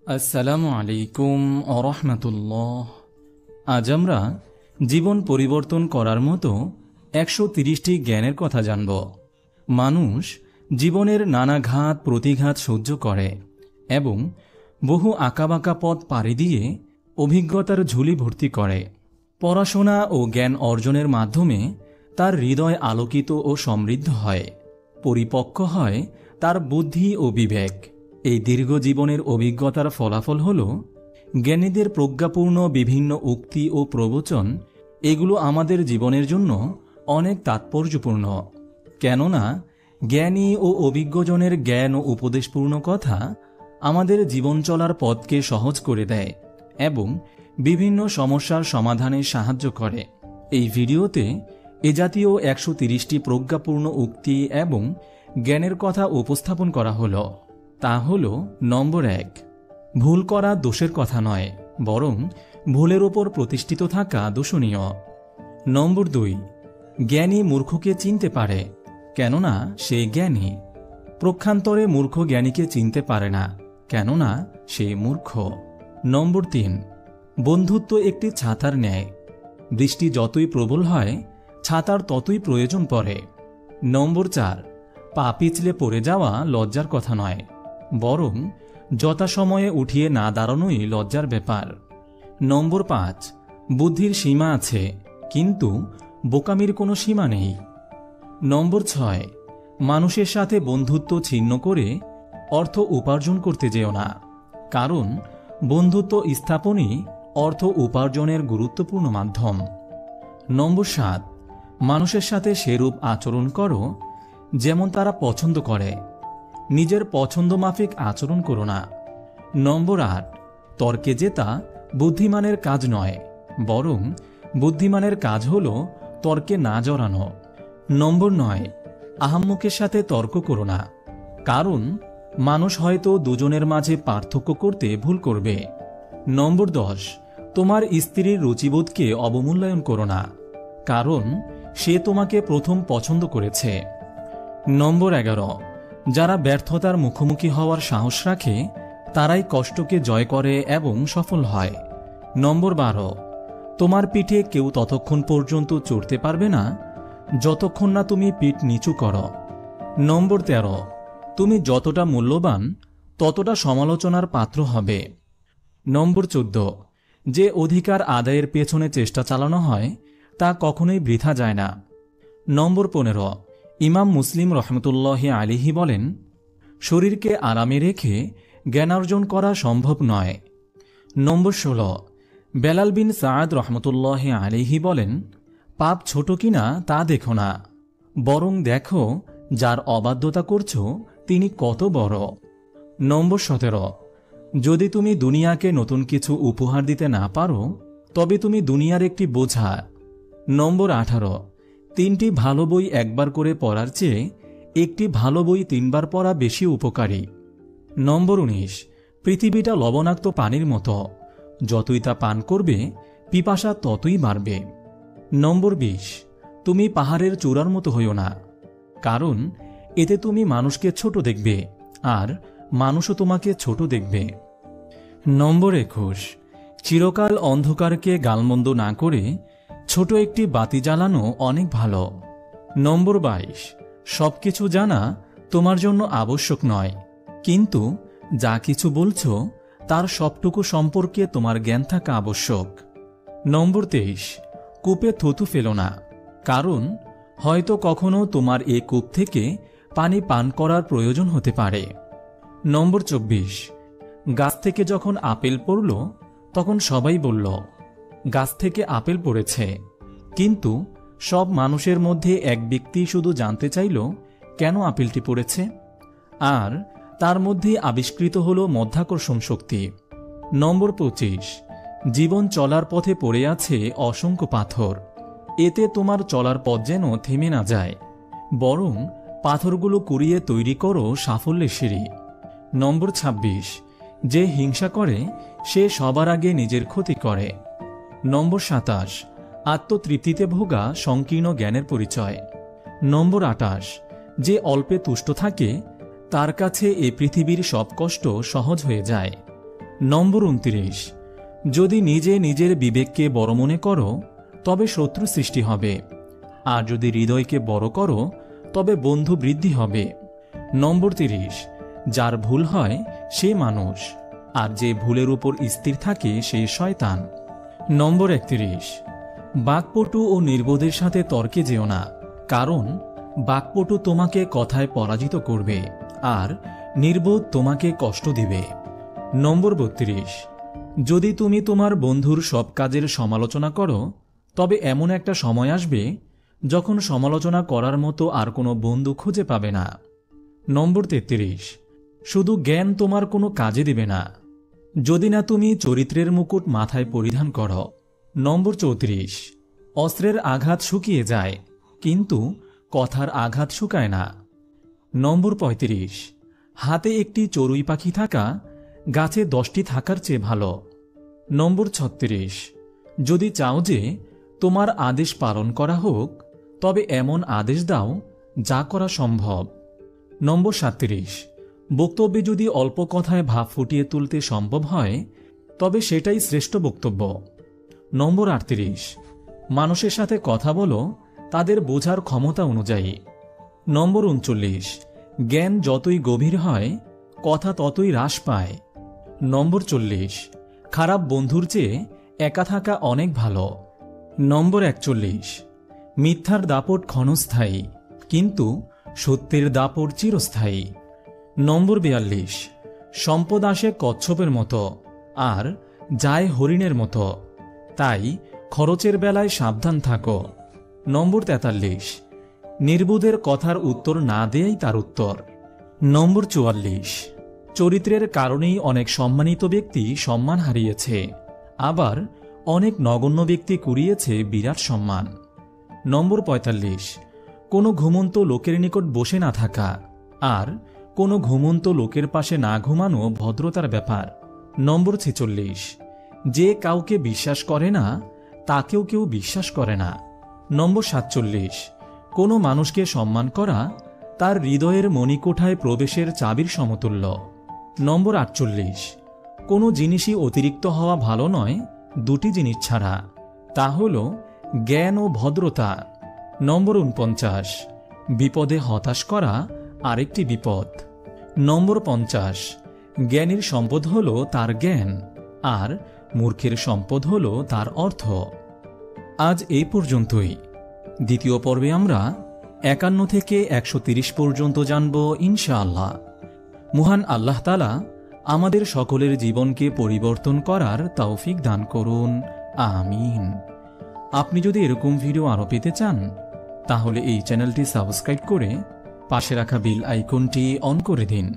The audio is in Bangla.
আসসালামু আলাইকুম আরহামাতুল্লাহ। আজ আমরা জীবন পরিবর্তন করার মতো 130টি জ্ঞানের কথা জানব। মানুষ জীবনের নানা ঘাত প্রতিঘাত সহ্য করে এবং বহু আঁকাবাঁকা পথ পাড়ি দিয়ে অভিজ্ঞতার ঝুলি ভর্তি করে। পড়াশোনা ও জ্ঞান অর্জনের মাধ্যমে তার হৃদয় আলোকিত ও সমৃদ্ধ হয়, পরিপক্ক হয় তার বুদ্ধি ও বিবেক। এই দীর্ঘ জীবনের অভিজ্ঞতার ফলাফল হল জ্ঞানীদের প্রজ্ঞাপূর্ণ বিভিন্ন উক্তি ও প্রবচন। এগুলো আমাদের জীবনের জন্য অনেক তাৎপর্যপূর্ণ, কেননা জ্ঞানী ও অভিজ্ঞজনের জ্ঞান ও উপদেশপূর্ণ কথা আমাদের জীবন চলার পথকে সহজ করে দেয় এবং বিভিন্ন সমস্যার সমাধানে সাহায্য করে। এই ভিডিওতে এ জাতীয় 130টি প্রজ্ঞাপূর্ণ উক্তি এবং জ্ঞানের কথা উপস্থাপন করা হলো। তা হল, নম্বর 1, ভুল করা দোষের কথা নয়, বরং ভুলের ওপর প্রতিষ্ঠিত থাকা দোষণীয়। নম্বর 2, জ্ঞানী মূর্খকে চিনতে পারে, কেননা সে জ্ঞানী। প্রক্ষান্তরে মূর্খ জ্ঞানীকে চিনতে পারে না, কেননা সে মূর্খ। নম্বর 3, বন্ধুত্ব একটি ছাতার ন্যায়। বৃষ্টি যতই প্রবল হয়, ছাতার ততই প্রয়োজন পড়ে। নম্বর 4, পা পিছলে পড়ে যাওয়া লজ্জার কথা নয়, বরং যথাসময়ে উঠিয়ে না দাঁড়ানোই লজ্জার ব্যাপার। নম্বর 5, বুদ্ধির সীমা আছে, কিন্তু বোকামির কোনো সীমা নেই। নম্বর 6, মানুষের সাথে বন্ধুত্ব ছিন্ন করে অর্থ উপার্জন করতে যেও না, কারণ বন্ধুত্ব স্থাপনই অর্থ উপার্জনের গুরুত্বপূর্ণ মাধ্যম। নম্বর 7, মানুষের সাথে সেরূপ আচরণ করো যেমন তারা পছন্দ করে, নিজের পছন্দ মাফিক আচরণ করো না। নম্বর 8, তর্কে জেতা বুদ্ধিমানের কাজ নয়, বরং বুদ্ধিমানের কাজ হল তর্কে না জড়ানো। নম্বর 9, আহাম্মকের সাথে তর্ক করো না, কারণ মানুষ হয়তো দুজনের মাঝে পার্থক্য করতে ভুল করবে। নম্বর 10, তোমার স্ত্রীর রুচিবোধকে অবমূল্যায়ন করো না, কারণ সে তোমাকে প্রথম পছন্দ করেছে। নম্বর 11, যারা ব্যর্থতার মুখোমুখি হওয়ার সাহস রাখে তারাই কষ্টকে জয় করে এবং সফল হয়। নম্বর 12, তোমার পিঠে কেউ ততক্ষণ পর্যন্ত চড়তে পারবে না যতক্ষণ না তুমি পিঠ নিচু করো। নম্বর 13, তুমি যতটা মূল্যবান ততটা সমালোচনার পাত্র হবে। নম্বর 14, যে অধিকার আদায়ের পেছনে চেষ্টা চালানো হয় তা কখনোই বৃথা যায় না। নম্বর 15, ইমাম মুসলিম রহমতুল্লাহি আলিহি বলেন, শরীরকে আরামে রেখে জ্ঞানার্জন করা সম্ভব নয়। নম্বর 16, বেলাল বিন সাআদ রহমতুল্লাহি আলিহি বলেন, পাপ ছোট কিনা তা দেখো না, বরং দেখো যার অবাধ্যতা করছো তিনি কত বড়। নম্বর 17, যদি তুমি দুনিয়াকে নতুন কিছু উপহার দিতে না পারো তবে তুমি দুনিয়ার একটি বোঝা। নম্বর 18, 3টি ভালো বই একবার করে পড়ার চেয়ে একটি ভালো বই 3বার পড়া বেশি উপকারী। নম্বর 19, পৃথিবীটা লবণাক্ত পানির মতো, যতই তা পান করবে পিপাসা ততই বাড়বে। নম্বর 20, তুমি পাহাড়ের চূড়ার মতো হইও না, কারণ এতে তুমি মানুষকে ছোট দেখবে আর মানুষও তোমাকে ছোট দেখবে। নম্বর 21, চিরকাল অন্ধকারকে গালমন্দ না করে ছোট একটি বাতি জ্বালানো অনেক ভালো। নম্বর 22, সবকিছু জানা তোমার জন্য আবশ্যক নয়, কিন্তু যা কিছু বলছো তার সবটুকু সম্পর্কে তোমার জ্ঞান থাকা আবশ্যক। নম্বর 23, কূপে থুতু ফেলো না, কারণ হয়তো কখনো তোমার এ কূপ থেকে পানি পান করার প্রয়োজন হতে পারে। নম্বর 24, গাছ থেকে যখন আপেল পড়ল তখন সবাই বলল গাছ থেকে আপেল পড়েছে, কিন্তু সব মানুষের মধ্যে এক ব্যক্তি শুধু জানতে চাইল কেন আপেলটি পড়েছে, আর তার মধ্যে আবিষ্কৃত হল মধ্যাকর্ষণ শক্তি। নম্বর 25, জীবন চলার পথে পড়ে আছে অসংখ্য পাথর, এতে তোমার চলার পথ যেন থেমে না যায়, বরং পাথরগুলো কুড়িয়ে তৈরি করো সাফল্যের সিঁড়ি। নম্বর 26, যে হিংসা করে সে সবার আগে নিজের ক্ষতি করে। নম্বর 27, আত্মতৃপ্তিতে ভোগা সংকীর্ণ জ্ঞানের পরিচয়। নম্বর 28, যে অল্পে তুষ্ট থাকে তার কাছে এ পৃথিবীর সব কষ্ট সহজ হয়ে যায়। নম্বর 29, যদি নিজে নিজের বিবেককে বড় মনে করো তবে শত্রু সৃষ্টি হবে, আর যদি হৃদয়কে বড় করো তবে বন্ধু বৃদ্ধি হবে। নম্বর 30, যার ভুল হয় সে মানুষ, আর যে ভুলের উপর স্থির থাকে সে শয়তান। নম্বর 31, বাকপটু ও নির্বোধের সাথে তর্কে যেও না, কারণ বাকপটু তোমাকে কথায় পরাজিত করবে আর নির্বোধ তোমাকে কষ্ট দিবে। নম্বর 32, যদি তুমি তোমার বন্ধুর সব কাজের সমালোচনা করো তবে এমন একটা সময় আসবে যখন সমালোচনা করার মতো আর কোনো বন্ধু খুঁজে পাবে না। নম্বর 33, শুধু জ্ঞান তোমার কোনো কাজে দিবে না যদি না তুমি চরিত্রের মুকুট মাথায় পরিধান করো। নম্বর 34, অস্ত্রের আঘাত শুকিয়ে যায় কিন্তু কথার আঘাত শুকায় না। নম্বর 35, হাতে একটি চড়ুই পাখি থাকা গাছে 10টি থাকার চেয়ে ভালো। নম্বর 36, যদি চাও যে তোমার আদেশ পালন করা হোক তবে এমন আদেশ দাও যা করা সম্ভব। নম্বর 37, বক্তব্যে যদি অল্প কথায় ভাব ফুটিয়ে তুলতে সম্ভব হয় তবে সেটাই শ্রেষ্ঠ বক্তব্য। নম্বর 38, মানুষের সাথে কথা বলো তাদের বোঝার ক্ষমতা অনুযায়ী। নম্বর 39, জ্ঞান যতই গভীর হয় কথা ততই হ্রাস পায়। নম্বর 40, খারাপ বন্ধুর চেয়ে একা থাকা অনেক ভালো। নম্বর 41, মিথ্যার দাপট ক্ষণস্থায়ী কিন্তু সত্যের দাপট চিরস্থায়ী। নম্বর 42, সম্পদ আসে কচ্ছপের মতো আর যায় হরিণের মতো, তাই খরচের বেলায় সাবধান থাকো। নম্বর 43, নির্বোধের কথার উত্তর না দেয়াই তার উত্তর। নম্বর 44, চরিত্রের কারণেই অনেক সম্মানিত ব্যক্তি সম্মান হারিয়েছে, আবার অনেক নগণ্য ব্যক্তি কুড়িয়েছে বিরাট সম্মান। নম্বর 45, কোনো ঘুমন্ত লোকের নিকট বসে না থাকা আর কোনো ঘুমন্ত লোকের পাশে না ঘুমানো ভদ্রতার ব্যাপার। নম্বর 46, যে কাউকে বিশ্বাস করে না তাকেও কেউ বিশ্বাস করে না। নম্বর 47, কোনো মানুষকে সম্মান করা তার হৃদয়ের মণিকোঠায় প্রবেশের চাবির সমতুল্য। নম্বর 48, কোনো জিনিসই অতিরিক্ত হওয়া ভালো নয় দুটি জিনিস ছাড়া, তা হল জ্ঞান ও ভদ্রতা। নম্বর 49, বিপদে হতাশ করা আরেকটি বিপদ। নম্বর 50, জ্ঞানীর সম্পদ হল তার জ্ঞান আর মূর্খের সম্পদ হল তার অর্থ। আজ এই পর্যন্তই। দ্বিতীয় পর্বে আমরা 51 থেকে 130 পর্যন্ত জানব ইনশাআল্লাহ। মহান আল্লাহ তাআলা আমাদের সকলের জীবনকে পরিবর্তন করার তৌফিক দান করুন, আমিন। আপনি যদি এরকম ভিডিও আরও পেতে চান তাহলে এই চ্যানেলটি সাবস্ক্রাইব করে পাশে রাখা বেল আইকনটি অন করে দিন।